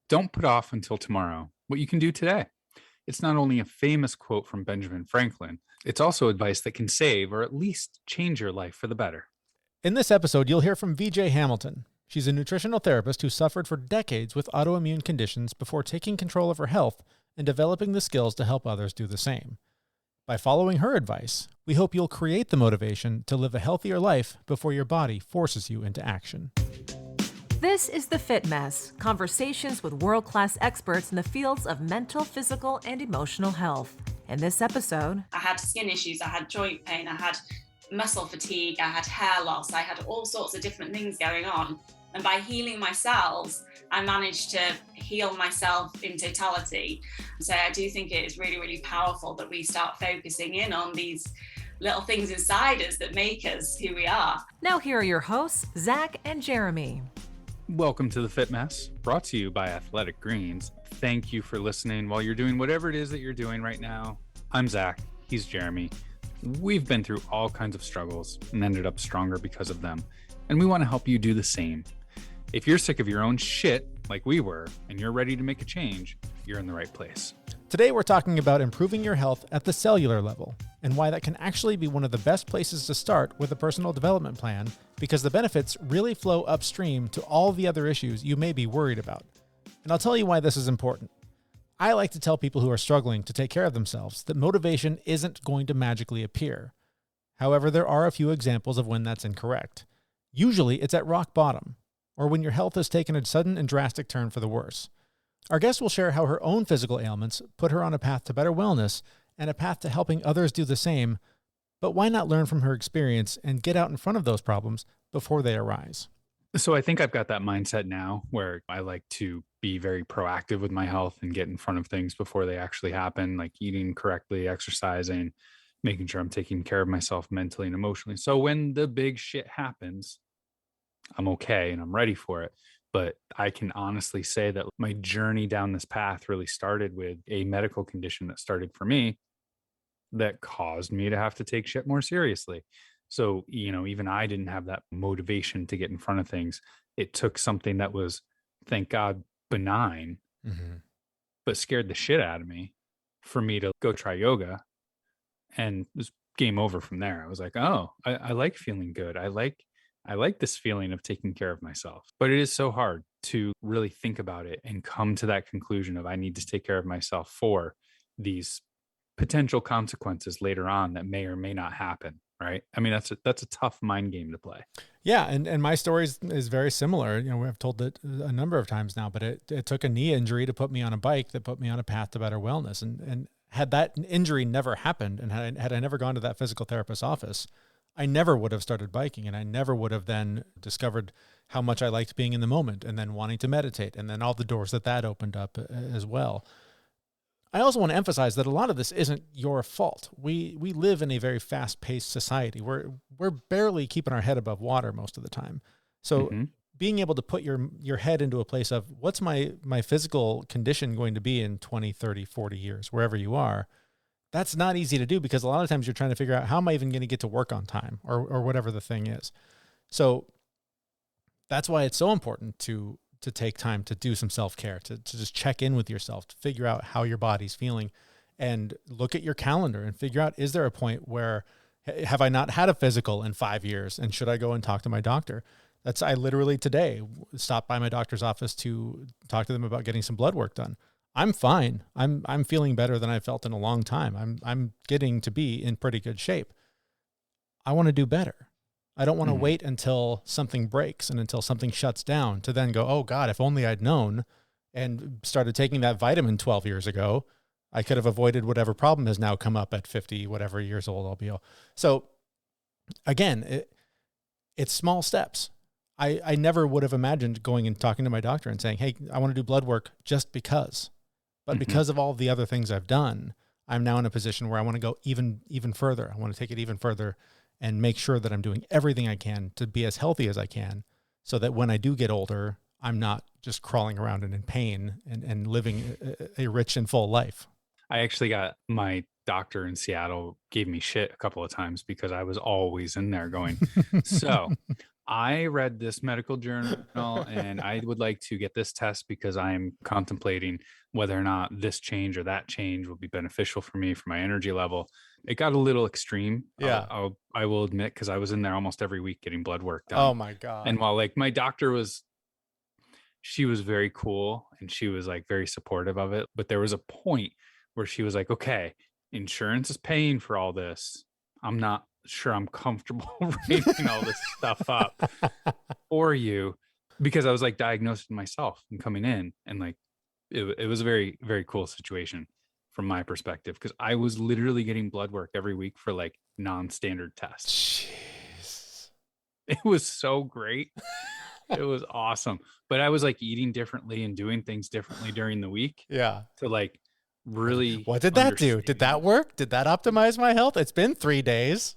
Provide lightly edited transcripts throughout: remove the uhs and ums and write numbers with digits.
Don't put off until tomorrow what you can do today. It's not only a famous quote from Benjamin Franklin, it's also advice that can save or at least change your life for the better. In this episode, you'll hear from VJ Hamilton. She's a nutritional therapist who suffered for decades with autoimmune conditions before taking control of her health and developing the skills to help others do the same. By following her advice, we hope you'll create the motivation to live a healthier life before your body forces you into action. This is The Fit Mess, conversations with world-class experts in the fields of mental, physical, and emotional health. In this episode, I had skin issues, I had joint pain, I had muscle fatigue, I had hair loss, I had all sorts of different things going on. And by healing my cells, I managed to heal myself in totality. So I do think it is really, really powerful that we start focusing in on these little things inside us that make us who we are. Now here are your hosts, Zach and Jeremy. Welcome to The Fit Mess, brought to you by Athletic Greens. Thank you for listening while you're doing whatever it is that you're doing right now. I'm Zach, he's Jeremy. We've been through all kinds of struggles and ended up stronger because of them, and we want to help you do the same. If you're sick of your own shit, like we were, and you're ready to make a change, you're in the right place. Today, we're talking about improving your health at the cellular level and why that can actually be one of the best places to start with a personal development plan, because the benefits really flow upstream to all the other issues you may be worried about. And I'll tell you why this is important. I like to tell people who are struggling to take care of themselves that motivation isn't going to magically appear. However, there are a few examples of when that's incorrect. Usually, it's at rock bottom, or when your health has taken a sudden and drastic turn for the worse. Our guest will share how her own physical ailments put her on a path to better wellness and a path to helping others do the same, but why not learn from her experience and get out in front of those problems before they arise? So I think I've got that mindset now where I like to be very proactive with my health and get in front of things before they actually happen, like eating correctly, exercising, making sure I'm taking care of myself mentally and emotionally. So when the big shit happens, I'm okay and I'm ready for it. But I can honestly say that my journey down this path really started with a medical condition that started for me that caused me to have to take shit more seriously. So, even I didn't have that motivation to get in front of things. It took something that was, thank God, benign, but scared the shit out of me for me to go try yoga, and it was game over from there. I was like, oh, I like feeling good. I like this feeling of taking care of myself. But it is so hard to really think about it and come to that conclusion of I need to take care of myself for these potential consequences later on that may or may not happen. Right. I mean, that's a tough mind game to play. Yeah. And my story is very similar. I've told it a number of times now, but it took a knee injury to put me on a bike that put me on a path to better wellness. And had that injury never happened, and had I never gone to that physical therapist's office, I never would have started biking, and I never would have then discovered how much I liked being in the moment and then wanting to meditate, and then all the doors that opened up as well. I also want to emphasize that a lot of this isn't your fault. We live in a very fast-paced society. We're barely keeping our head above water most of the time. So being able to put your head into a place of what's my physical condition going to be in 20, 30, 40 years, wherever you are, that's not easy to do, because a lot of times you're trying to figure out, how am I even going to get to work on time, or whatever the thing is. So that's why it's so important to take time to do some self-care, to just check in with yourself, to figure out how your body's feeling, and look at your calendar and figure out, is there a point where, have I not had a physical in 5 years, and should I go and talk to my doctor? I literally today stopped by my doctor's office to talk to them about getting some blood work done. I'm fine. I'm feeling better than I felt in a long time. I'm getting to be in pretty good shape. I want to do better. I don't want to wait until something breaks and until something shuts down to then go, oh God, if only I'd known and started taking that vitamin 12 years ago, I could have avoided whatever problem has now come up at 50, whatever years old I'll be. So again, it's small steps. I never would have imagined going and talking to my doctor and saying, hey, I want to do blood work just because. But because of all the other things I've done, I'm now in a position where I want to go even further. I want to take it even further and make sure that I'm doing everything I can to be as healthy as I can, so that when I do get older, I'm not just crawling around and in pain and living a rich and full life. I actually got my doctor in Seattle gave me shit a couple of times because I was always in there going, so I read this medical journal and I would like to get this test because I'm contemplating whether or not this change or that change will be beneficial for me for my energy level. It got a little extreme. Yeah. I will admit, because I was in there almost every week getting blood work Oh done. my God. And while like my doctor was, she was very cool and she was like very supportive of it, but there was a point where she was like, okay, insurance is paying for all this. I'm not sure I'm comfortable writing all this stuff up for you, because I was like diagnosing myself and coming in, and like it was a very, very cool situation from my perspective, because I was literally getting blood work every week for like non-standard tests. Jeez. It was so great. It was awesome. But I was like eating differently and doing things differently during the week Yeah. to like really What did that do? Did that understand. work? Did that optimize my health? It's been 3 days.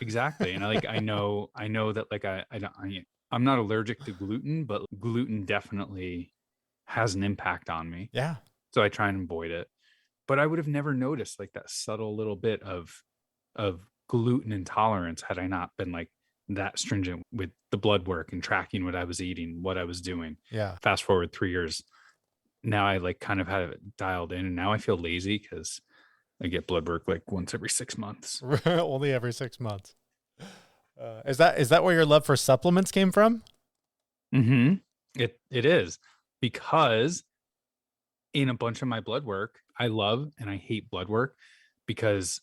Exactly. And I know that like I'm not allergic to gluten, but gluten definitely has an impact on me. Yeah. So I try and avoid it. But I would have never noticed like that subtle little bit of gluten intolerance had I not been like that stringent with the blood work and tracking what I was eating, what I was doing. Yeah. Fast forward 3 years. Now I like kind of have it dialed in, and now I feel lazy because I get blood work like once every 6 months. Only every 6 months. Is that where your love for supplements came from? Mm-hmm. It is, because in a bunch of my blood work, I love and I hate blood work, because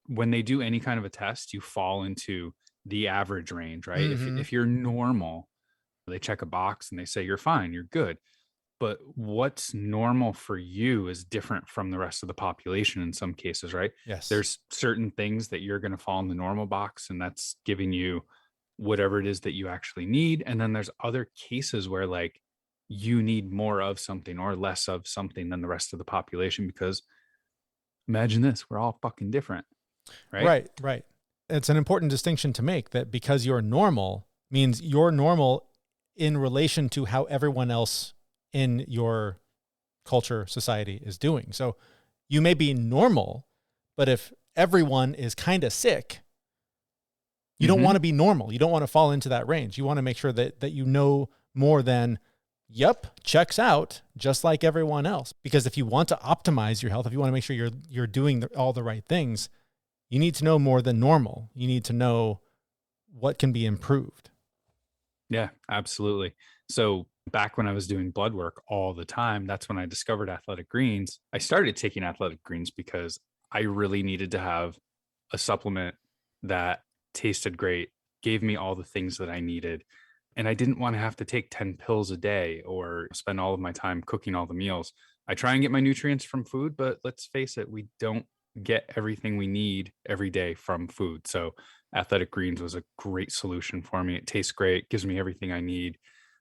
when they do any kind of a test, you fall into the average range, right? Mhm. If you're normal, they check a box and they say you're fine, you're good. But what's normal for you is different from the rest of the population in some cases, right? Yes. There's certain things that you're going to fall in the normal box, and that's giving you whatever it is that you actually need. And then there's other cases where like you need more of something or less of something than the rest of the population, because imagine this, we're all fucking different, right? Right, right. It's an important distinction to make, that because you're normal means you're normal in relation to how everyone else in your culture, society is doing. So you may be normal, but if everyone is kind of sick, you don't want to be normal. You don't want to fall into that range. You want to make sure that you know more than, yep, checks out, just like everyone else. Because if you want to optimize your health, if you want to make sure you're doing all the right things, you need to know more than normal. You need to know what can be improved. Yeah, absolutely. So back when I was doing blood work all the time, that's when I discovered athletic greens. I started taking athletic greens because I really needed to have a supplement that tasted great, gave me all the things that I needed. And I didn't want to have to take 10 pills a day or spend all of my time cooking all the meals. I try and get my nutrients from food, but let's face it, we don't get everything we need every day from food. So athletic greens was a great solution for me. It tastes great, gives me everything I need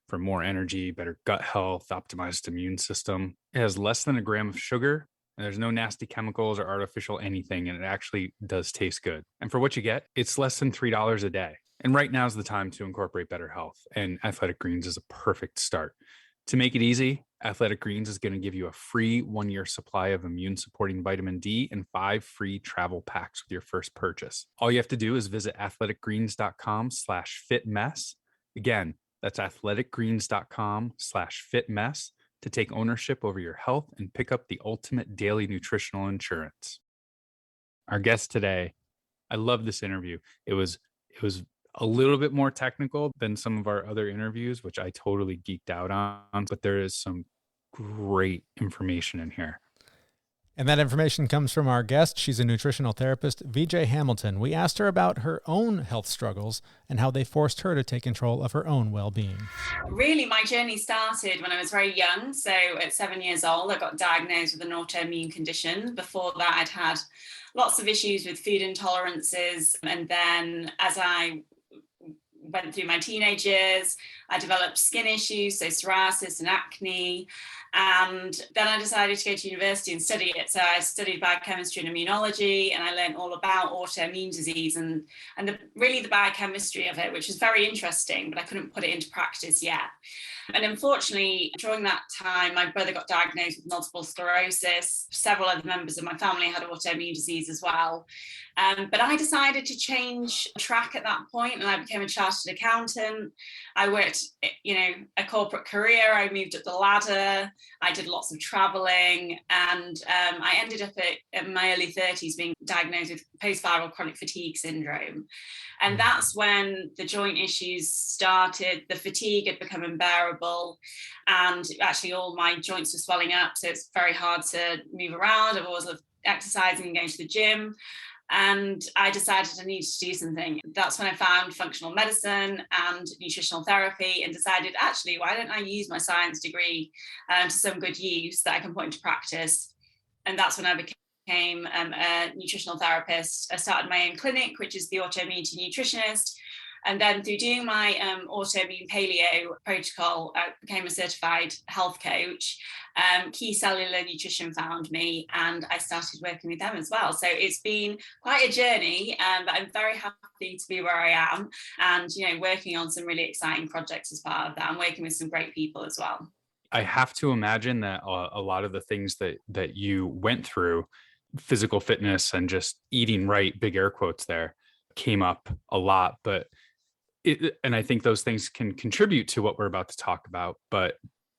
for more energy, better gut health, optimized immune system. It has less than a gram of sugar, and there's no nasty chemicals or artificial anything, and it actually does taste good. And for what you get, it's less than $3 a day. And right now is the time to incorporate better health, and athletic greens is a perfect start. To make it easy, Athletic Greens is going to give you a free 1-year supply of immune supporting vitamin D and 5 free travel packs with your first purchase. All you have to do is visit athleticgreens.com/fitmess. Again, that's athleticgreens.com/fitmess to take ownership over your health and pick up the ultimate daily nutritional insurance. Our guest today, I love this interview. It was a little bit more technical than some of our other interviews, which I totally geeked out on, but there is some great information in here. And that information comes from our guest. She's a nutritional therapist, VJ Hamilton. We asked her about her own health struggles and how they forced her to take control of her own well-being. Really, my journey started when I was very young. So at 7 years old, I got diagnosed with an autoimmune condition. Before that, I'd had lots of issues with food intolerances. And then as I went through my teenage years, I developed skin issues, so psoriasis and acne. And then I decided to go to university and study it. So I studied biochemistry and immunology, and I learned all about autoimmune disease and really the biochemistry of it, which was very interesting, but I couldn't put it into practice yet. And unfortunately, during that time, my brother got diagnosed with multiple sclerosis. Several other members of my family had autoimmune disease as well. But I decided to change track at that point, and I became a chartered accountant. I worked, a corporate career. I moved up the ladder. I did lots of traveling, and I ended up at my early 30s being diagnosed with post-viral chronic fatigue syndrome. And that's when the joint issues started. The fatigue had become unbearable, and actually all my joints were swelling up. So it's very hard to move around. I've always loved exercising and going to the gym. And I decided I needed to do something. That's when I found functional medicine and nutritional therapy, and decided, actually, why don't I use my science degree to some good use that I can put into practice? And that's when I became a nutritional therapist. I started my own clinic, which is the Autoimmune Nutritionist. And then through doing my autoimmune paleo protocol, I became a certified health coach. Key Cellular Nutrition found me, and I started working with them as well. So it's been quite a journey, but I'm very happy to be where I am, and working on some really exciting projects as part of that. I'm working with some great people as well. I have to imagine that a lot of the things that you went through, physical fitness and just eating right, big air quotes there, came up a lot. And I think those things can contribute to what we're about to talk about, but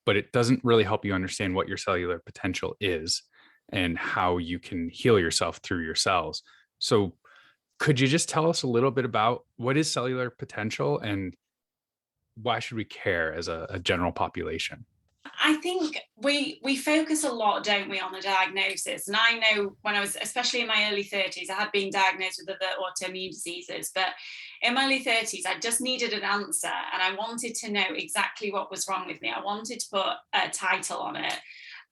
it doesn't really help you understand what your cellular potential is and how you can heal yourself through your cells. So could you just tell us a little bit about what is cellular potential and why should we care as a general population? I think we focus a lot, don't we, on the diagnosis? And I know when I was, especially in my early 30s, I had been diagnosed with other autoimmune diseases, but in my early 30s, I just needed an answer, and I wanted to know exactly what was wrong with me. I wanted to put a title on it.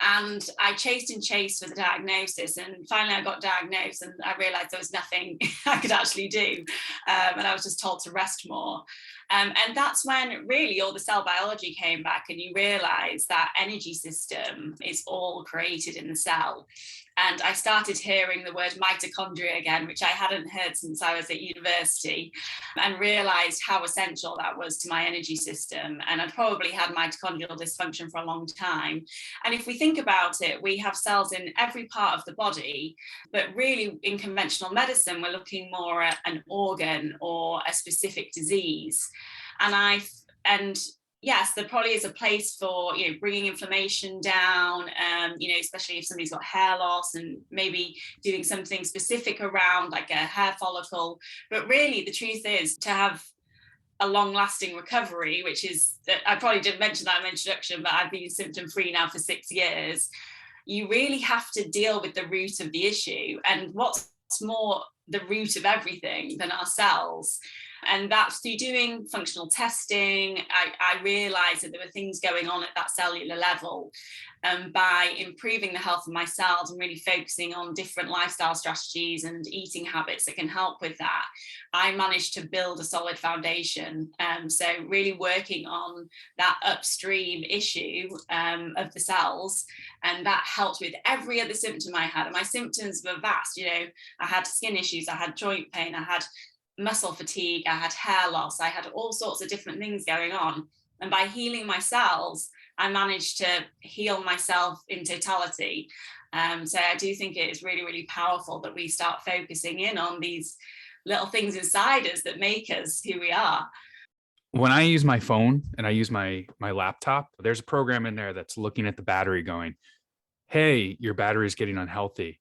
And I chased for the diagnosis, and finally I got diagnosed, and I realized there was nothing I could actually do, and I was just told to rest more. And that's when really all the cell biology came back, and you realize that energy system is all created in the cell. And I started hearing the word mitochondria again, which I hadn't heard since I was at university, and realized how essential that was to my energy system. And I'd probably had mitochondrial dysfunction for a long time. And if we think about it, we have cells in every part of the body, but really in conventional medicine, we're looking more at an organ or a specific disease. And yes, there probably is a place for bringing inflammation down, especially if somebody's got hair loss, and maybe doing something specific around like a hair follicle. But really, the truth is to have a long-lasting recovery, which is, I probably didn't mention that in my introduction, but I've been symptom-free now for 6 years. You really have to deal with the root of the issue, and what's more the root of everything than our cells. And that's through doing functional testing. I realized that there were things going on at that cellular level. By improving the health of my cells and really focusing on different lifestyle strategies and eating habits that can help with that, I managed to build a solid foundation. So really working on that upstream issue of the cells, and that helped with every other symptom I had. And my symptoms were vast. I had skin issues, I had joint pain, I had muscle fatigue, I had hair loss, I had all sorts of different things going on. And by healing my cells, I managed to heal myself in totality. So I do think it is really, really powerful that we start focusing in on these little things inside us that make us who we are. When I use my phone and I use my laptop, there's a program in there that's looking at the battery going, hey, your battery is getting unhealthy.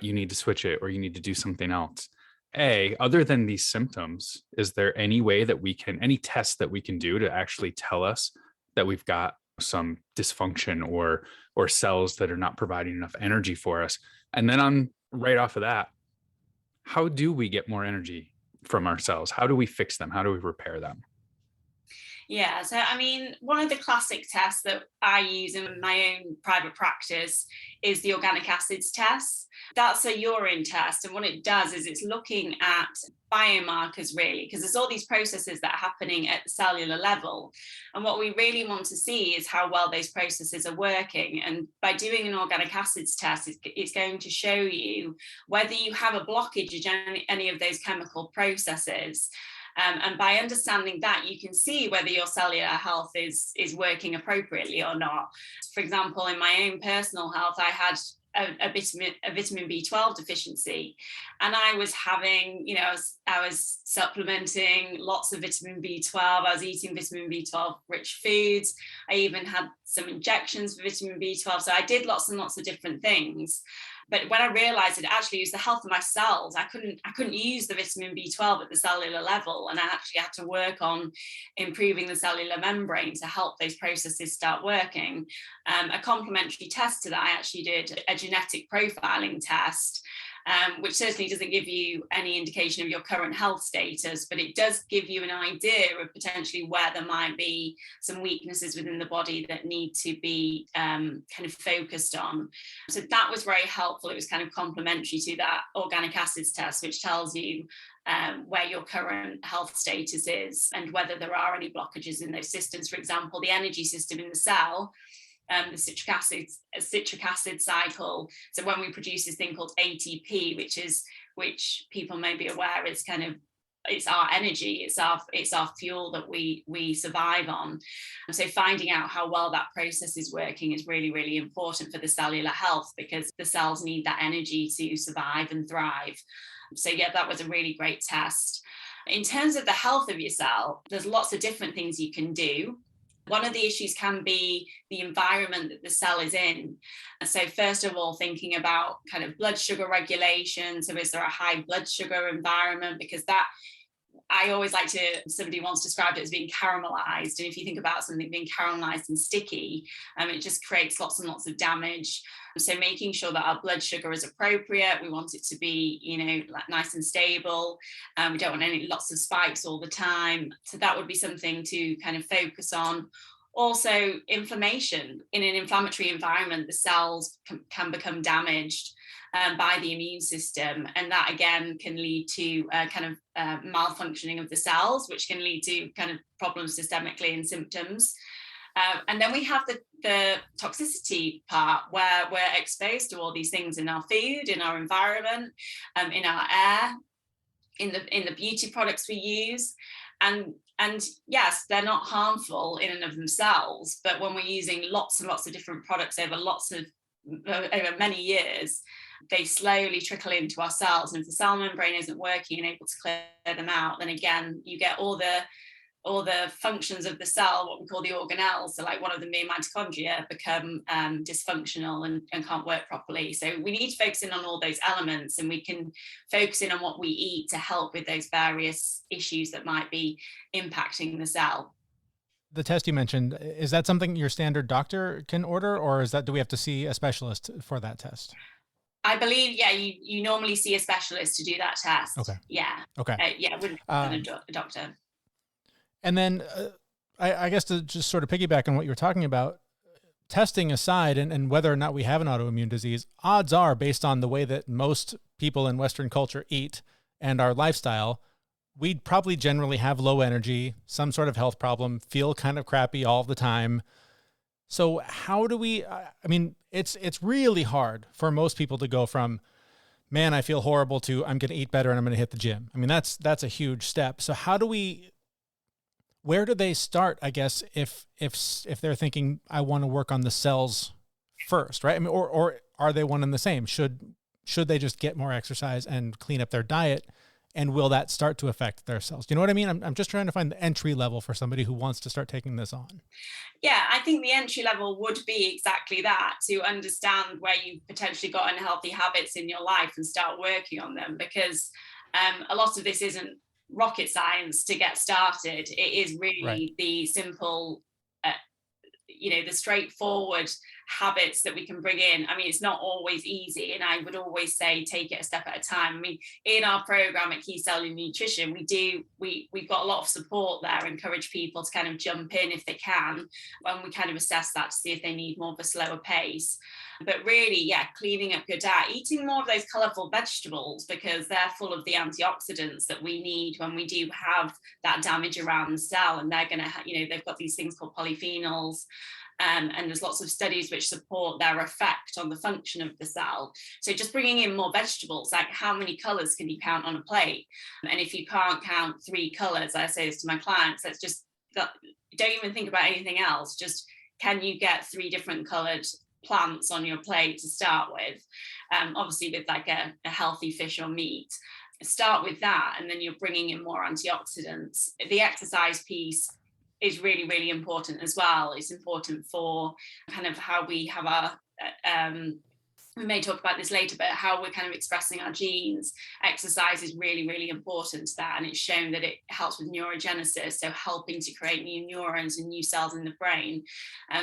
You need to switch it, or you need to do something else. Other than these symptoms, is there any way that any test that we can do to actually tell us that we've got some dysfunction or cells that are not providing enough energy for us? And then right off of that, how do we get more energy from our cells? How do we fix them? How do we repair them? Yeah, so I mean, one of the classic tests that I use in my own private practice is the organic acids test. That's a urine test. And what it does is it's looking at biomarkers, really, because there's all these processes that are happening at the cellular level. And what we really want to see is how well those processes are working. And by doing an organic acids test, it's going to show you whether you have a blockage in any of those chemical processes. And by understanding that, you can see whether your cellular health is working appropriately or not. For example, in my own personal health, I had a vitamin B12 deficiency, and I was having, I was supplementing lots of vitamin B12. I was eating vitamin B12 rich foods. I even had some injections for vitamin B12. So I did lots and lots of different things. But when I realized it actually was the health of my cells, I couldn't use the vitamin B12 at the cellular level. And I actually had to work on improving the cellular membrane to help those processes start working. A complementary test to that, I actually did a genetic profiling test, which certainly doesn't give you any indication of your current health status, but it does give you an idea of potentially where there might be some weaknesses within the body that need to be kind of focused on. So that was very helpful. It was kind of complementary to that organic acids test, which tells you where your current health status is and whether there are any blockages in those systems. For example, the energy system in the cell, the citric acid cycle. So when we produce this thing called ATP, which people may be aware is kind of, it's our energy, it's our fuel that we survive on. And so finding out how well that process is working is really, really important for the cellular health, because the cells need that energy to survive and thrive. So yeah, that was a really great test. In terms of the health of your cell, there's lots of different things you can do. One of the issues can be the environment that the cell is in. So first of all, thinking about kind of blood sugar regulation. So is there a high blood sugar environment? Because that, I always like to, somebody once described it as being caramelized. And if you think about something being caramelized and sticky, it just creates lots and lots of damage. So making sure that our blood sugar is appropriate. We want it to be, nice and stable. We don't want lots of spikes all the time. So that would be something to kind of focus on. Also, inflammation. In an inflammatory environment, the cells can become damaged by the immune system. And that, again, can lead to malfunctioning of the cells, which can lead to kind of problems systemically and symptoms. And then we have the toxicity part, where we're exposed to all these things in our food, in our environment, in our air, in the beauty products we use. And yes, they're not harmful in and of themselves, but when we're using lots and lots of different products over many years, they slowly trickle into our cells. And if the cell membrane isn't working and able to clear them out, then again, you get all the functions of the cell, what we call the organelles, so like one of them being mitochondria, become dysfunctional and can't work properly. So we need to focus in on all those elements, and we can focus in on what we eat to help with those various issues that might be impacting the cell. The test you mentioned, is that something your standard doctor can order, or do we have to see a specialist for that test? I believe, yeah, you normally see a specialist to do that test. Okay. Yeah. Okay. With a doctor. And then I guess to just sort of piggyback on what you were talking about, testing aside and whether or not we have an autoimmune disease, odds are, based on the way that most people in Western culture eat and our lifestyle, we'd probably generally have low energy, some sort of health problem, feel kind of crappy all the time. So how do we, it's really hard for most people to go from, man, I feel horrible, to I'm going to eat better and I'm going to hit the gym. I mean, that's a huge step. So where do they start, I guess, if they're thinking, I want to work on the cells first, right? I mean, or are they one and the same? Should they just get more exercise and clean up their diet? And will that start to affect their cells? Do you know what I mean? I'm just trying to find the entry level for somebody who wants to start taking this on. Yeah, I think the entry level would be exactly that, to understand where you've potentially got unhealthy habits in your life and start working on them, because a lot of this isn't rocket science to get started. It is really the simple, the straightforward habits that we can bring in. I mean, it's not always easy, and I would always say take it a step at a time. I mean, in our program at Key Cellular Nutrition, we've got a lot of support there, encourage people to kind of jump in if they can, when we kind of assess that to see if they need more of a slower pace. But really, yeah, cleaning up your diet, eating more of those colourful vegetables, because they're full of the antioxidants that we need when we do have that damage around the cell. And they're going to, they've got these things called polyphenols. And there's lots of studies which support their effect on the function of the cell. So just bringing in more vegetables, like how many colours can you count on a plate? And if you can't count 3 colours, I say this to my clients, let's just, don't even think about anything else. Just, can you get 3 different coloured plants on your plate to start with? Obviously with like a healthy fish or meat. Start with that, and then you're bringing in more antioxidants. The exercise piece is really, really important as well. It's important for kind of how we have our, we may talk about this later, but how we're kind of expressing our genes. Exercise is really, really important to that. And it's shown that it helps with neurogenesis, so helping to create new neurons and new cells in the brain.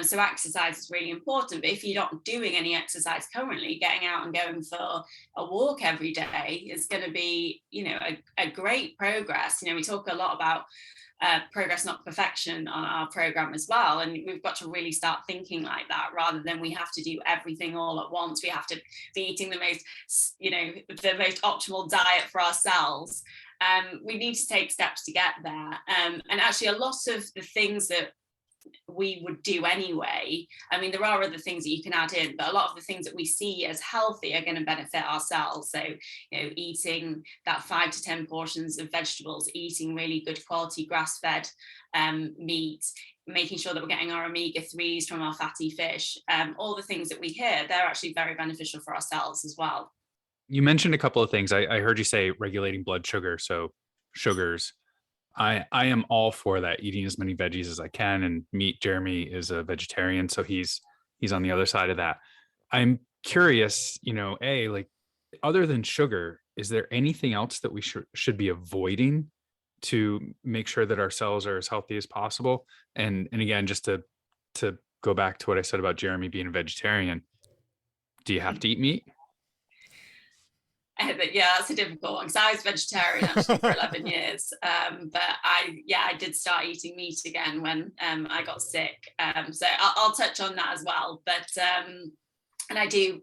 So exercise is really important. But if you're not doing any exercise currently, getting out and going for a walk every day is going to be, a great progress. We talk a lot about progress, not perfection, on our program as well. And we've got to really start thinking like that, rather than we have to do everything all at once. We have to be eating the most optimal diet for ourselves. We need to take steps to get there. And actually, a lot of the things that we would do anyway, I mean, there are other things that you can add in, but a lot of the things that we see as healthy are going to benefit ourselves. So, eating that 5 to 10 portions of vegetables, eating really good quality grass-fed meat, making sure that we're getting our omega-3s from our fatty fish, all the things that we hear, they're actually very beneficial for ourselves as well. You mentioned a couple of things. I heard you say regulating blood sugar, so sugars. I am all for that, eating as many veggies as I can, and meat. Jeremy is a vegetarian, so he's on the other side of that. I'm curious, like, other than sugar, is there anything else that we should be avoiding to make sure that our cells are as healthy as possible? And again, just to go back to what I said about Jeremy being a vegetarian, do you have to eat meat? Yeah, that's a difficult one, because I was vegetarian actually for 11 years. But I did start eating meat again when I got sick. So I'll touch on that as well. But and I do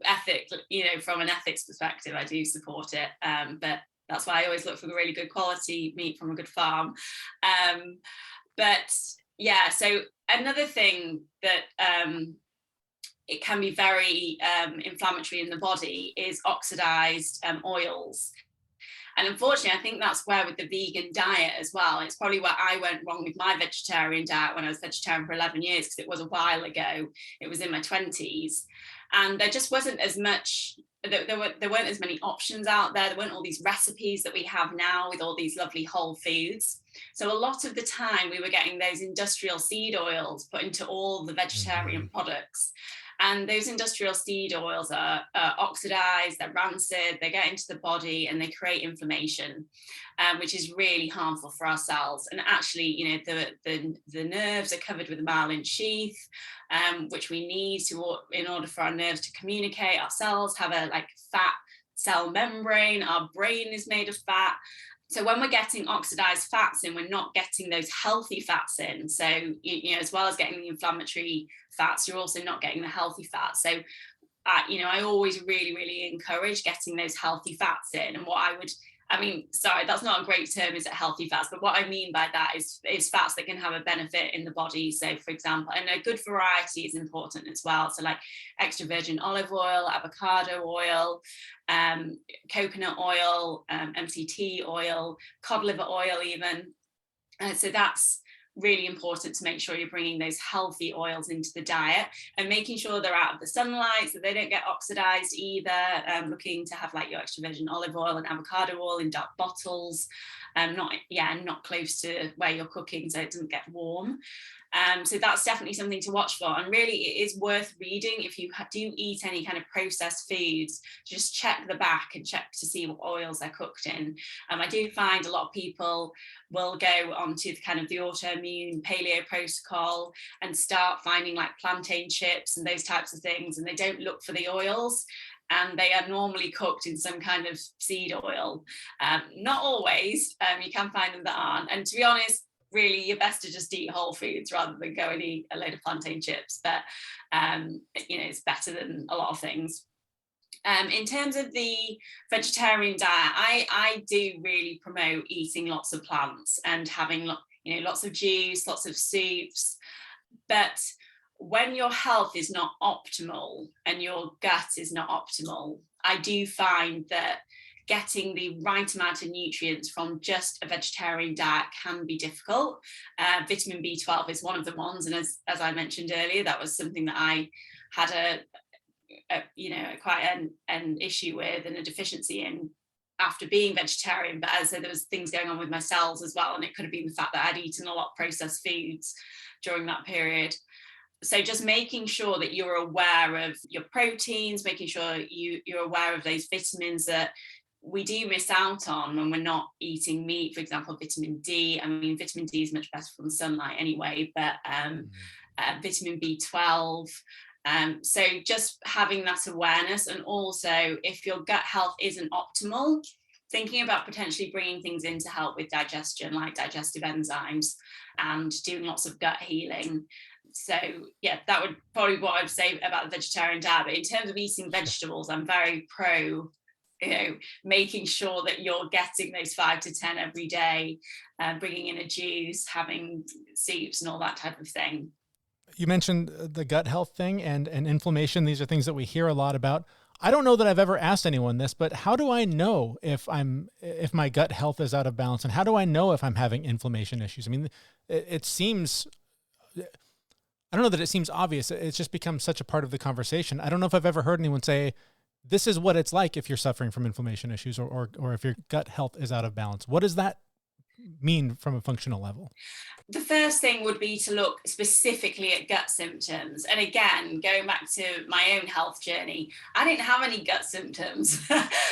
from an ethics perspective, I do support it. But that's why I always look for the really good quality meat from a good farm. But yeah, so another thing that it can be very inflammatory in the body is oxidized oils. And unfortunately, I think that's where with the vegan diet as well, it's probably where I went wrong with my vegetarian diet when I was vegetarian for 11 years, because it was a while ago. It was in my 20s. And there just wasn't as much, there weren't as many options out there. There weren't all these recipes that we have now with all these lovely whole foods. So a lot of the time we were getting those industrial seed oils put into all the vegetarian products. And those industrial seed oils are oxidized, they're rancid, they get into the body and they create inflammation, which is really harmful for our cells. And actually, the nerves are covered with a myelin sheath, which we need in order for our nerves to communicate. Our cells have a fat cell membrane. Our brain is made of fat. So when we're getting oxidized fats in, we're not getting those healthy fats in. So, as well as getting the inflammatory fats, you're also not getting the healthy fats. So, I always really, really encourage getting those healthy fats in. And that's not a great term, is it, healthy fats? But what I mean by that is fats that can have a benefit in the body. So, for example, and a good variety is important as well. So like extra virgin olive oil, avocado oil, coconut oil, MCT oil, cod liver oil even. So that's really important, to make sure you're bringing those healthy oils into the diet and making sure they're out of the sunlight so they don't get oxidized either. Looking to have your extra virgin olive oil and avocado oil in dark bottles, not close to where you're cooking so it doesn't get warm. So that's definitely something to watch for. And really, it is worth reading if you do eat any kind of processed foods. Just check the back and check to see what oils they're cooked in. I do find a lot of people will go onto the autoimmune paleo protocol and start finding like plantain chips and those types of things, and they don't look for the oils. And they are normally cooked in some kind of seed oil. Not always, you can find them that aren't. And to be honest, really, you're best to just eat whole foods rather than go and eat a load of plantain chips. But, it's better than a lot of things. In terms of the vegetarian diet, I do really promote eating lots of plants and having, lots of juice, lots of soups. But when your health is not optimal and your gut is not optimal, I do find that getting the right amount of nutrients from just a vegetarian diet can be difficult. Vitamin B12 is one of the ones, and as I mentioned earlier, that was something that I had quite an issue with and a deficiency in after being vegetarian. But as I said, there was things going on with my cells as well, and it could have been the fact that I'd eaten a lot of processed foods during that period. So just making sure that you're aware of your proteins, making sure you're aware of those vitamins that we do miss out on when we're not eating meat. For example, vitamin D. I mean, vitamin D is much better from sunlight anyway, but vitamin B12. So just having that awareness, and also if your gut health isn't optimal, thinking about potentially bringing things in to help with digestion, like digestive enzymes, and doing lots of gut healing. So yeah, that would probably be what I'd say about the vegetarian diet. But in terms of eating vegetables, I'm very pro, making sure that you're getting those 5 to 10 every day, bringing in a juice, having soups and all that type of thing. You mentioned the gut health thing and inflammation. These are things that we hear a lot about. I don't know that I've ever asked anyone this, but how do I know if my gut health is out of balance, and how do I know if I'm having inflammation issues? I mean, it seems, I don't know that it seems obvious. It's just become such a part of the conversation. I don't know if I've ever heard anyone say, this is what it's like if you're suffering from inflammation issues, or if your gut health is out of balance. What does that mean from a functional level? The first thing would be to look specifically at gut symptoms. And again, going back to my own health journey, I didn't have any gut symptoms.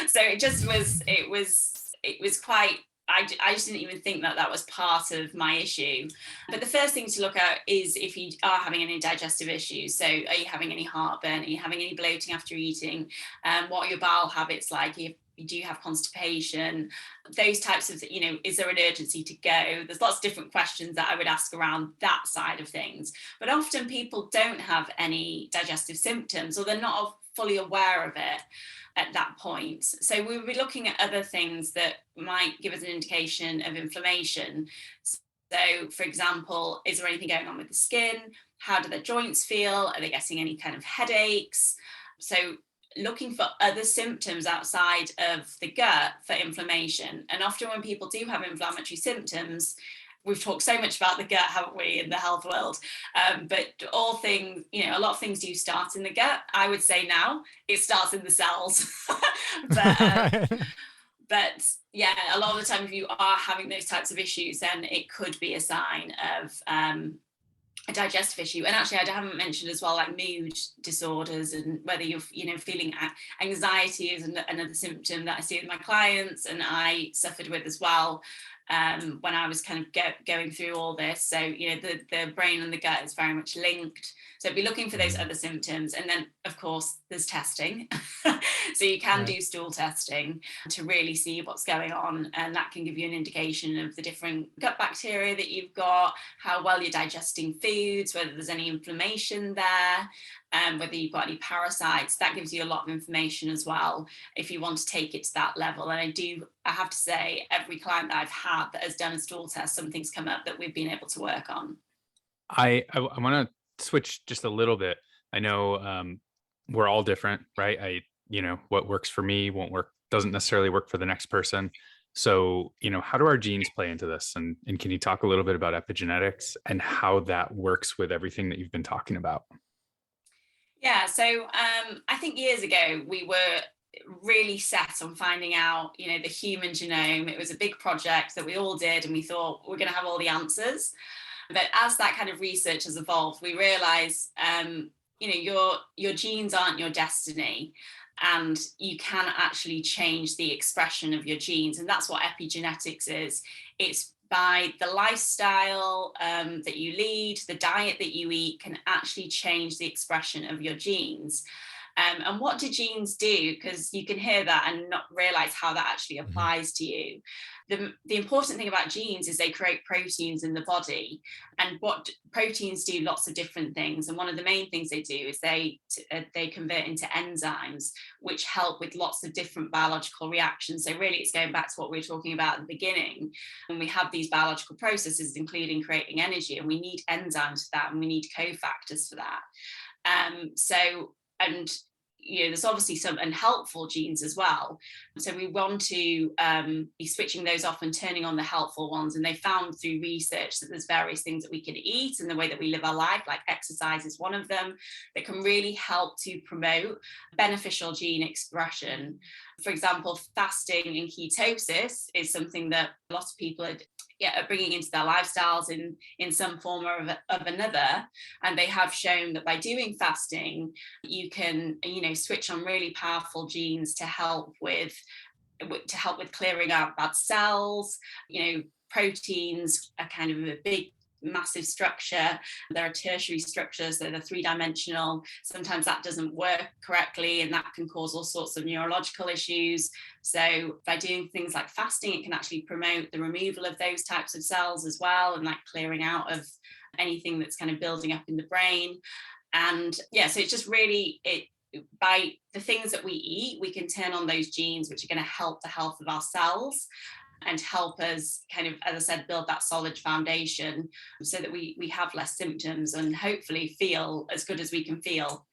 So it was quite, I just didn't even think that was part of my issue. But the first thing to look at is if you are having any digestive issues. So are you having any heartburn? Are you having any bloating after eating? What are your bowel habits like? Do you have constipation? Those types of, is there an urgency to go? There's lots of different questions that I would ask around that side of things. But often people don't have any digestive symptoms, or they're not fully aware of it at that point. So we would be looking at other things that might give us an indication of inflammation. So, for example, is there anything going on with the skin? How do their joints feel? Are they getting any kind of headaches? So looking for other symptoms outside of the gut for inflammation. And often when people do have inflammatory symptoms, we've talked so much about the gut, haven't we, in the health world? But all things, a lot of things do start in the gut. I would say now it starts in the cells. But yeah, a lot of the time, if you are having those types of issues, then it could be a sign of a digestive issue. And actually, I haven't mentioned as well, like mood disorders, and whether you're feeling anxiety is another symptom that I see with my clients, and I suffered with as well when I was kind of going through all this. So the brain and the gut is very much linked. So be looking for those other symptoms. And then of course there's testing. So you can do stool testing to really see what's going on, and that can give you an indication of the different gut bacteria that you've got, how well you're digesting foods, whether there's any inflammation there, whether you've got any parasites. That gives you a lot of information as well if you want to take it to that level. And I have to say, every client that I've had that has done a stool test, something's come up that we've been able to work on. I want to switch just a little bit. I know we're all different, right? What works for me doesn't necessarily work for the next person. So, how do our genes play into this? And can you talk a little bit about epigenetics and how that works with everything that you've been talking about? Yeah, so I think years ago we were really set on finding out, the human genome. It was a big project that we all did, and we thought we're going to have all the answers. But as that kind of research has evolved, we realize, your genes aren't your destiny, and you can actually change the expression of your genes. And that's what epigenetics is. It's by the lifestyle that you lead, the diet that you eat can actually change the expression of your genes. And what do genes do? Because you can hear that and not realize how that actually applies to you. The important thing about genes is they create proteins in the body, and what proteins do lots of different things. And one of the main things they do is they convert into enzymes, which help with lots of different biological reactions. So really, it's going back to what we were talking about at the beginning. And we have these biological processes, including creating energy, and we need enzymes for that, and we need cofactors for that. There's obviously some unhelpful genes as well. So we want to be switching those off and turning on the helpful ones. And they found through research that there's various things that we can eat and the way that we live our life, like exercise is one of them, that can really help to promote beneficial gene expression. For example, fasting and ketosis is something that a lot of people are bringing into their lifestyles in some form or of another. And they have shown that by doing fasting, you can, switch on really powerful genes to help with clearing out bad cells. Proteins are kind of a big massive structure. There are tertiary structures, so they're three-dimensional. Sometimes that doesn't work correctly, and that can cause all sorts of neurological issues. So by doing things like fasting, it can actually promote the removal of those types of cells as well, and like clearing out of anything that's kind of building up in the brain. And so it's just really by the things that we eat, we can turn on those genes which are going to help the health of our cells and help us kind of, as I said, build that solid foundation so that we have less symptoms and hopefully feel as good as we can feel.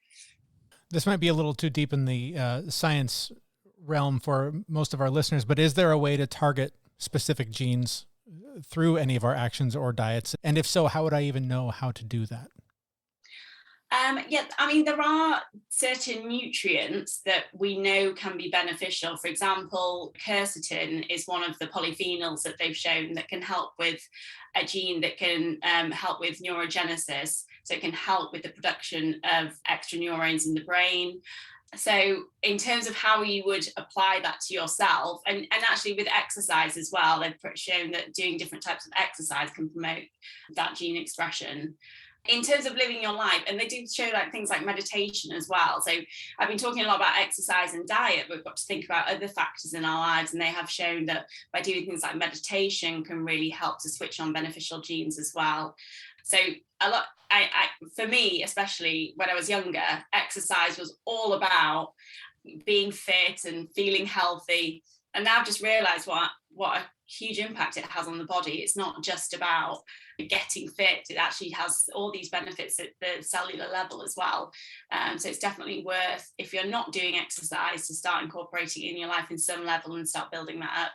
This might be a little too deep in the science realm for most of our listeners, but is there a way to target specific genes through any of our actions or diets? And if so, how would I even know how to do that? There are certain nutrients that we know can be beneficial. For example, quercetin is one of the polyphenols that they've shown that can help with a gene that can help with neurogenesis. So it can help with the production of extra neurons in the brain. So in terms of how you would apply that to yourself, and actually with exercise as well, they've shown that doing different types of exercise can promote that gene expression. In terms of living your life, and they do show like things like meditation as well. So I've been talking a lot about exercise and diet, but we've got to think about other factors in our lives, and they have shown that by doing things like meditation can really help to switch on beneficial genes as well. So for me, especially when I was younger, exercise was all about being fit and feeling healthy. And now I've just realized what a huge impact it has on the body. It's not just about getting fit. It actually has all these benefits at the cellular level as well. So it's definitely worth, if you're not doing exercise, to start incorporating it in your life in some level and start building that up.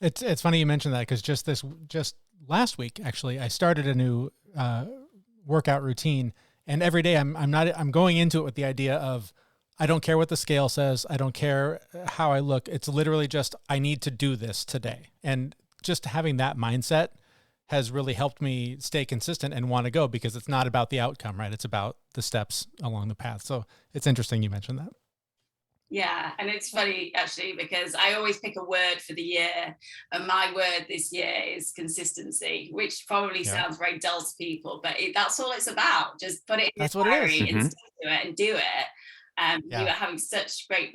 It's funny you mentioned that, because just last week, actually, I started a new workout routine, and every day I'm going into it with the idea of, I don't care what the scale says. I don't care how I look. It's literally just, I need to do this today. And just having that mindset has really helped me stay consistent and want to go, because it's not about the outcome, right? It's about the steps along the path. So it's interesting you mentioned that. Yeah, and it's funny actually, because I always pick a word for the year, and my word this year is consistency, which probably sounds very dull to people, but that's all it's about. Just put it in your diary and stick to it and do it. You are having such great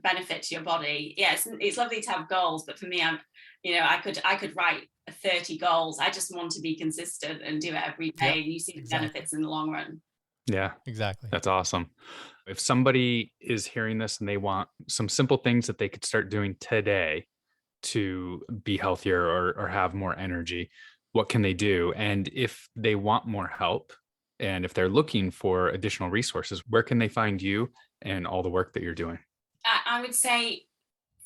benefit to your body. Yes, it's lovely to have goals, but for me, I could write 30 goals. I just want to be consistent and do it every day, and you see the benefits in the long run. Yeah, exactly. That's awesome. If somebody is hearing this and they want some simple things that they could start doing today to be healthier or have more energy, what can they do? And if they want more help, and if they're looking for additional resources, where can they find you and all the work that you're doing? I would say,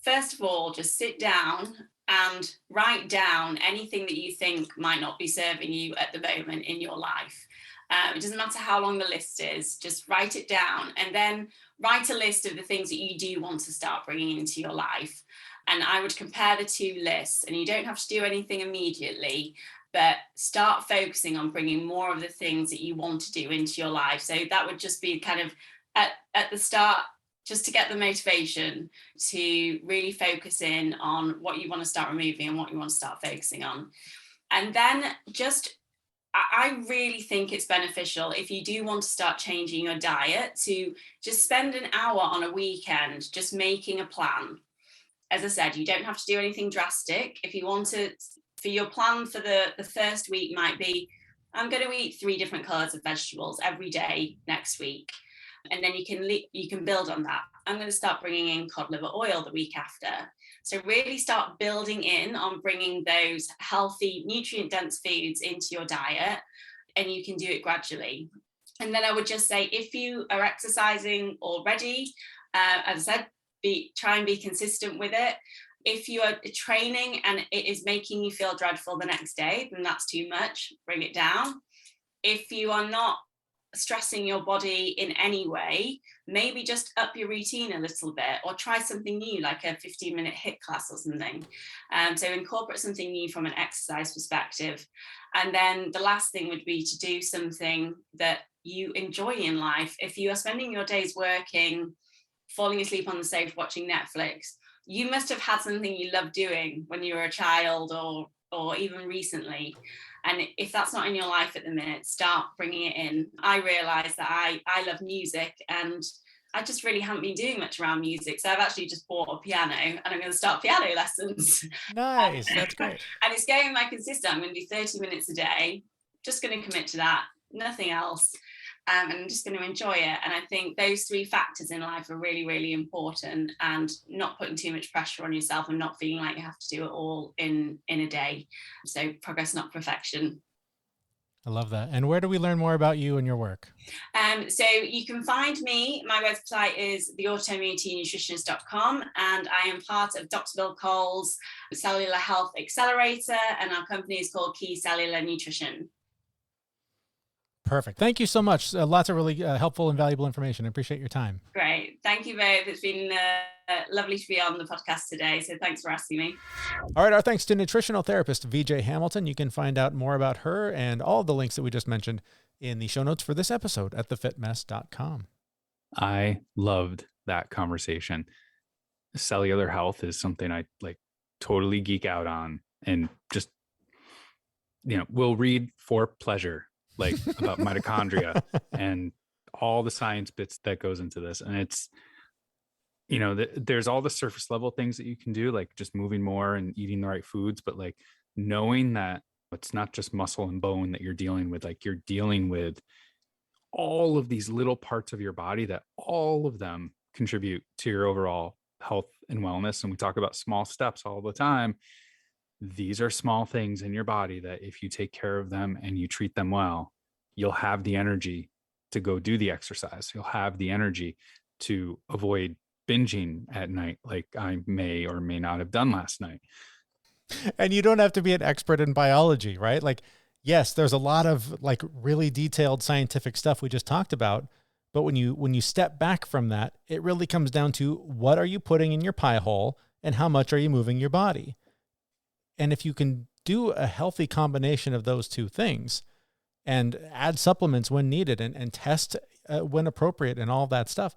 first of all, just sit down and write down anything that you think might not be serving you at the moment in your life. It doesn't matter how long the list is, just write it down, and then write a list of the things that you do want to start bringing into your life. And I would compare the two lists, and you don't have to do anything immediately, but start focusing on bringing more of the things that you want to do into your life. So that would just be kind of at the start, just to get the motivation to really focus in on what you want to start removing and what you want to start focusing on. And then I really think it's beneficial if you do want to start changing your diet to just spend an hour on a weekend just making a plan. As I said, you don't have to do anything drastic. If you want to, for your plan for the first week might be, I'm going to eat 3 different colors of vegetables every day next week. And then you can build on that. I'm going to start bringing in cod liver oil the week after. So really start building in on bringing those healthy, nutrient-dense foods into your diet, and you can do it gradually. And then I would just say, if you are exercising already, as I said, try and be consistent with it. If you are training and it is making you feel dreadful the next day, then that's too much, bring it down. If you are not stressing your body in any way, maybe just up your routine a little bit, or try something new like a 15-minute HIIT class or something. So incorporate something new from an exercise perspective. And then the last thing would be to do something that you enjoy in life. If you are spending your days working, falling asleep on the sofa watching Netflix, you must have had something you loved doing when you were a child or even recently. And if that's not in your life at the minute, start bringing it in. I realized that I love music, and I just really haven't been doing much around music. So I've actually just bought a piano, and I'm going to start piano lessons. Nice. That's great. And it's going my consistent. I'm going to do 30 minutes a day. Just going to commit to that, nothing else. And I'm just going to enjoy it. And I think those 3 factors in life are really, really important, and not putting too much pressure on yourself and not feeling like you have to do it all in a day. So progress, not perfection. I love that. And where do we learn more about you and your work? So you can find me. My website is theautoimmunitynutritionist.com, and I am part of Dr. Bill Cole's Cellular Health Accelerator, and our company is called Key Cellular Nutrition. Perfect. Thank you so much. Lots of really helpful and valuable information. I appreciate your time. Great. Thank you both. It's been lovely to be on the podcast today. So thanks for asking me. All right. Our thanks to nutritional therapist VJ Hamilton. You can find out more about her and all of the links that we just mentioned in the show notes for this episode at thefitmess.com. I loved that conversation. Cellular health is something I totally geek out on, and just, we'll read for pleasure, about mitochondria and all the science bits that goes into this. And it's, there's all the surface level things that you can do, like just moving more and eating the right foods, but knowing that it's not just muscle and bone that you're dealing with, you're dealing with all of these little parts of your body that all of them contribute to your overall health and wellness. And we talk about small steps all the time. These are small things in your body that if you take care of them and you treat them well, you'll have the energy to go do the exercise. You'll have the energy to avoid binging at night, like I may or may not have done last night. And you don't have to be an expert in biology, right? Yes, there's a lot of really detailed scientific stuff we just talked about. But when you step back from that, it really comes down to what are you putting in your pie hole and how much are you moving your body? And if you can do a healthy combination of those 2 things and add supplements when needed and test when appropriate and all that stuff,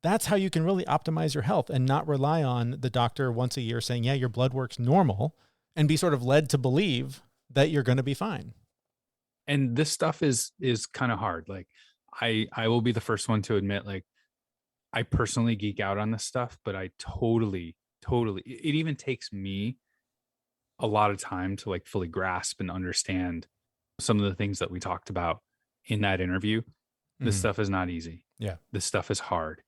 that's how you can really optimize your health and not rely on the doctor once a year saying, yeah, your blood work's normal, and be sort of led to believe that you're going to be fine. And this stuff is kind of hard. I will be the first one to admit, I personally geek out on this stuff, but I totally, it even takes me a lot of time to fully grasp and understand some of the things that we talked about in that interview. This stuff is not easy. Yeah. This stuff is hard.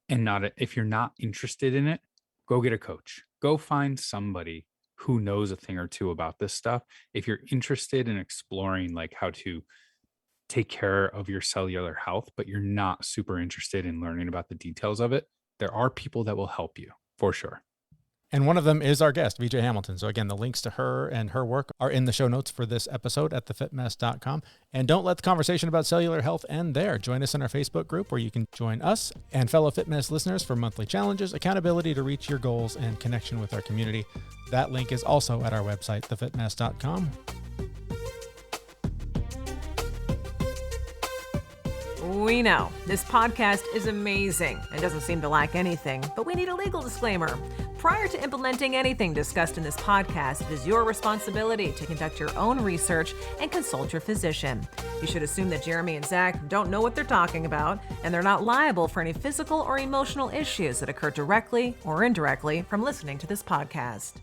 And if you're not interested in it, go get a coach. Go find somebody who knows a thing or 2 about this stuff. If you're interested in exploring how to take care of your cellular health, but you're not super interested in learning about the details of it, there are people that will help you for sure. And one of them is our guest, VJ Hamilton. So again, the links to her and her work are in the show notes for this episode at thefitmess.com. And don't let the conversation about cellular health end there. Join us in our Facebook group where you can join us and fellow FitMess listeners for monthly challenges, accountability to reach your goals, and connection with our community. That link is also at our website, thefitmess.com. We know this podcast is amazing and doesn't seem to lack anything, but we need a legal disclaimer. Prior to implementing anything discussed in this podcast, it is your responsibility to conduct your own research and consult your physician. You should assume that Jeremy and Zach don't know what they're talking about, and they're not liable for any physical or emotional issues that occur directly or indirectly from listening to this podcast.